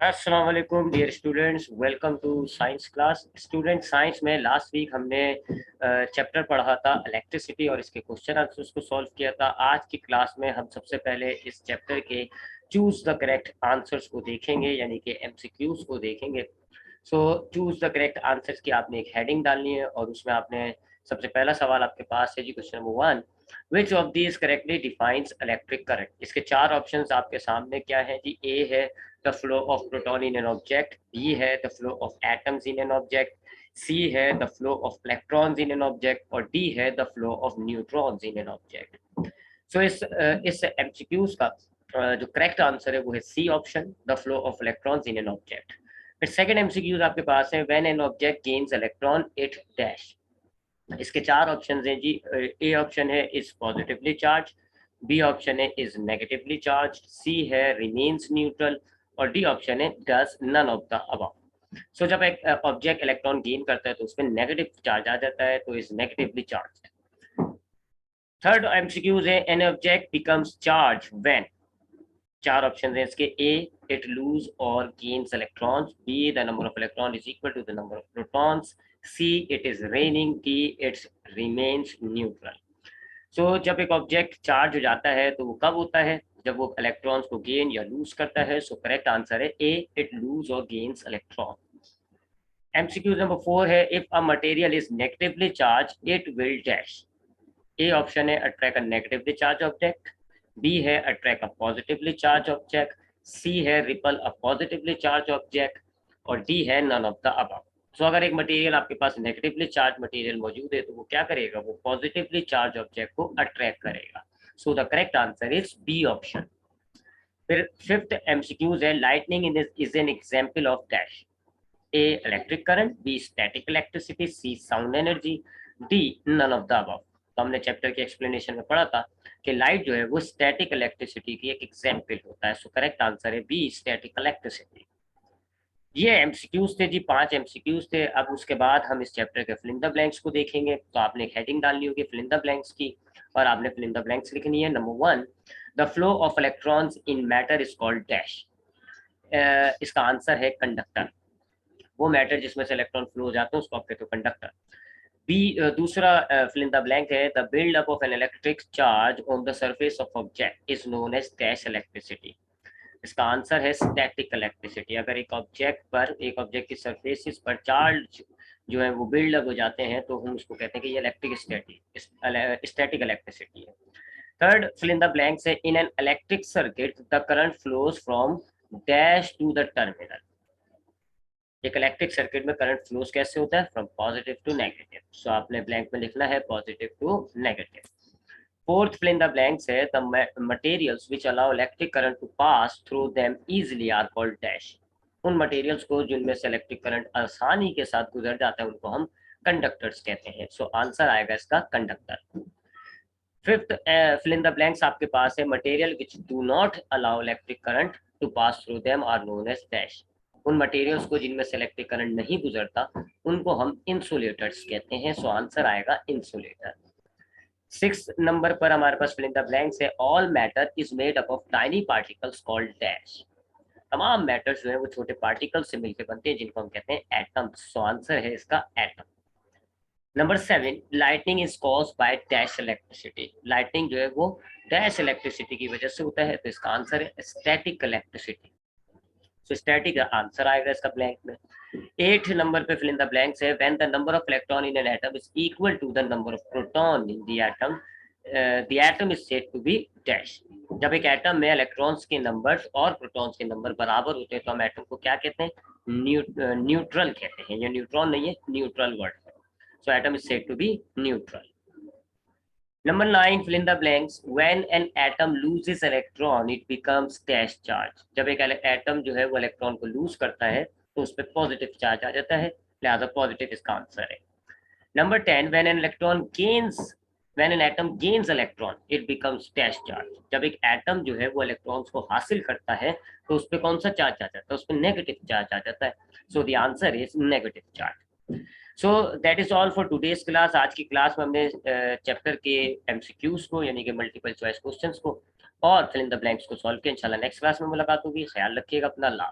अस्सलाम वालेकुम dear students, welcome to science class. Student science में लास्ट वीक हमने चैप्टर पढ़ा था इलेक्ट्रिसिटी और इसके क्वेश्चन आंसर्स को सॉल्व किया था। आज की क्लास में हम सबसे पहले इस चैप्टर के चूज द करेक्ट आंसर्स को देखेंगे, यानी कि एमसीक्यूज को देखेंगे। So choose the correct answers की आपने एक हेडिंग डालनी है और उसमें आपने सबसे पहला सवाल आपके पास है जी, question number 1, which of these correctly defines electric current. इसके चार ऑप्शंस आपके सामने क्या है जी। ए है the flow of proton in an object, B है the flow of atoms in an object, C है the flow of electrons in an object और D है the flow of neutrons in an object। So इस MCQs का जो correct answer है वो है C option, the flow of electrons in an object। फिर सेकंड MCQs आपके पास है when an object gains electron it dash। इसके चार ऑप्शन हैं जी। ए ऑप्शन है is positively charge, B option है इज नेगेटिवली चार्ज, सी है रिमेन्स न्यूट्रल और डी ऑप्शन है does none of the above. So जब एक ऑब्जेक्ट इलेक्ट्रॉन गेन करता है तो उसमें नेगेटिव चार्ज आ जाता है, तो is negatively charge. Third MCQs है an object becomes charge when. चार ऑप्शन है इसके। ए इट लूज और gains electrons, B the number of electron is equal to the number of protons, C it is raining, D its remains neutral. So जब एक object charge हो जाता है तो वो कब होता है, जब वो इलेक्ट्रॉन्स को गेन या लूज करता है। सो करेक्ट आंसर है ए इट लूज और गेन्स इलेक्ट्रॉन। एमसीक्यू नंबर 4 है if a material is negatively charge it will dash. A option है attract a negatively charge object, B है attract a positively charge object, C है repel a positively charge object और D है none of the above. So अगर एक material आपके पास negatively charge material मौजूद है तो वो क्या करेगा, वो पॉजिटिवली चार्ज ऑब्जेक्ट को अट्रैक्ट करेगा। So the correct answer is B option. फिर फिफ्थ एमसीक्यूज है lightning is an example of dash. A electric current, B static electricity, C sound energy, D none of the above. तो हमने chapter के explanation में पढ़ा था कि light जो है वो स्टैटिक इलेक्ट्रिसिटी की एक एग्जांपल होता है। सो करेक्ट आंसर है बी स्टैटिक इलेक्ट्रिसिटी। ये एमसीक्यूज थे जी, 5 एमसीक्यूज थे। अब उसके बाद हम इस चैप्टर के फिल इन द ब्लैंक्स को देखेंगे। तो आपने एक हेडिंग डालनी होगी फिल इन द ब्लैंक्स की और आपने फिल इन द ब्लैंक्स लिखनी है। Number 1, the flow of electrons in matter is called dash. इसका आंसर है कंडक्टर। वो मैटर जिसमें से इलेक्ट्रॉन फ्लो हो जाते हैं उसको आप कहते हो कंडक्टर। बी दूसरा फिल इन द ब्लैंक है the build up of an electric charge on the surface of object is known as dash electricity. इसका आंसर है स्टैटिक इलेक्ट्रिसिटी। अगर एक ऑब्जेक्ट की सरफेसिस पर चार्ज जो है वो बिल्ड अप हो जाते हैं तो हम उसको कहते हैं कि ये स्टैटिक इलेक्ट्रिसिटी है। Third fill in the blank है in an electric circuit the current flows from dash to the terminal. एक इलेक्ट्रिक सर्किट में करंट फ्लोज कैसे होता है, from positive to negative. So आपने ब्लैंक में लिखना है positive to negative. Fourth fill in the blanks है the materials which allow electric current to pass through them easily are called dash. उन मटेरियल्स को जिनमें से इलेक्ट्रिक करंट आसानी के साथ गुजर जाता है उनको हम कंडक्टर्स कहते हैं। सो आंसर आएगा इसका conductor. Fifth fill in the blanks आपके पास है material which do not allow electric current to pass through them are known as dash. उन मटेरियल्स को जिनमें से इलेक्ट्रिक करंट नहीं गुजरता उनको हम इंसुलेटर्स कहते हैं। सो आंसर आएगा इंसुलेटर। 6 नंबर पर हमारे पास फिल इन द ब्लैंक्स है all matter is made up of tiny particles called dash. तमाम मैटर्स जो है वो छोटे पार्टिकल से मिलकर बनते हैं जिनको हम कहते हैं एटम्स। सो आंसर है इसका atom. Number 7, lightning is cause by dash electricity. Lightning जो है वो डैश इलेक्ट्रिसिटी की वजह से होता है, तो इसका आंसर है static electricity. So static answer आएगा इसका ब्लैंक में। 8 नंबर पे फिल इन द ब्लैंक्स है when the number of electron in an atom is equal to the number of proton in the atom is said to be dash. जब एक atom में electrons के numbers और protons के number बराबर होते हैं तो हम एटम को क्या कहते हैं, न्यूट्रल कहते हैं। ये न्यूट्रॉन नहीं है, न्यूट्रल वर्ड है। So atom is said to be neutral. Number 9, fill in the blanks. When an atom loses electron, it becomes dash charge. जब एक एटम जो है वो इलेक्ट्रॉन को लूज करता है तो उस पर पॉजिटिव चार्ज आ जाता है, लिहाजा पॉजिटिव इसका आंसर है। Number 10, when an atom gains electron, it becomes dash charge. जब एक एटम जो है वो इलेक्ट्रॉन्स को हासिल करता है तो उस पर कौन सा चार्ज आ जाता है, उस पर नेगेटिव चार्ज आ जाता है। So the answer is negative charge. So that is all for today's class. आज की क्लास में हमने चैप्टर के एमसीक्यूज को यानी कि मल्टीपल चॉइस क्वेश्चंस को और फिल इन द ब्लैंक्स को सॉल्व किया। इंशाल्लाह नेक्स्ट क्लास में मुलाकात होगी। ख्याल रखिएगा अपना। अल्लाह।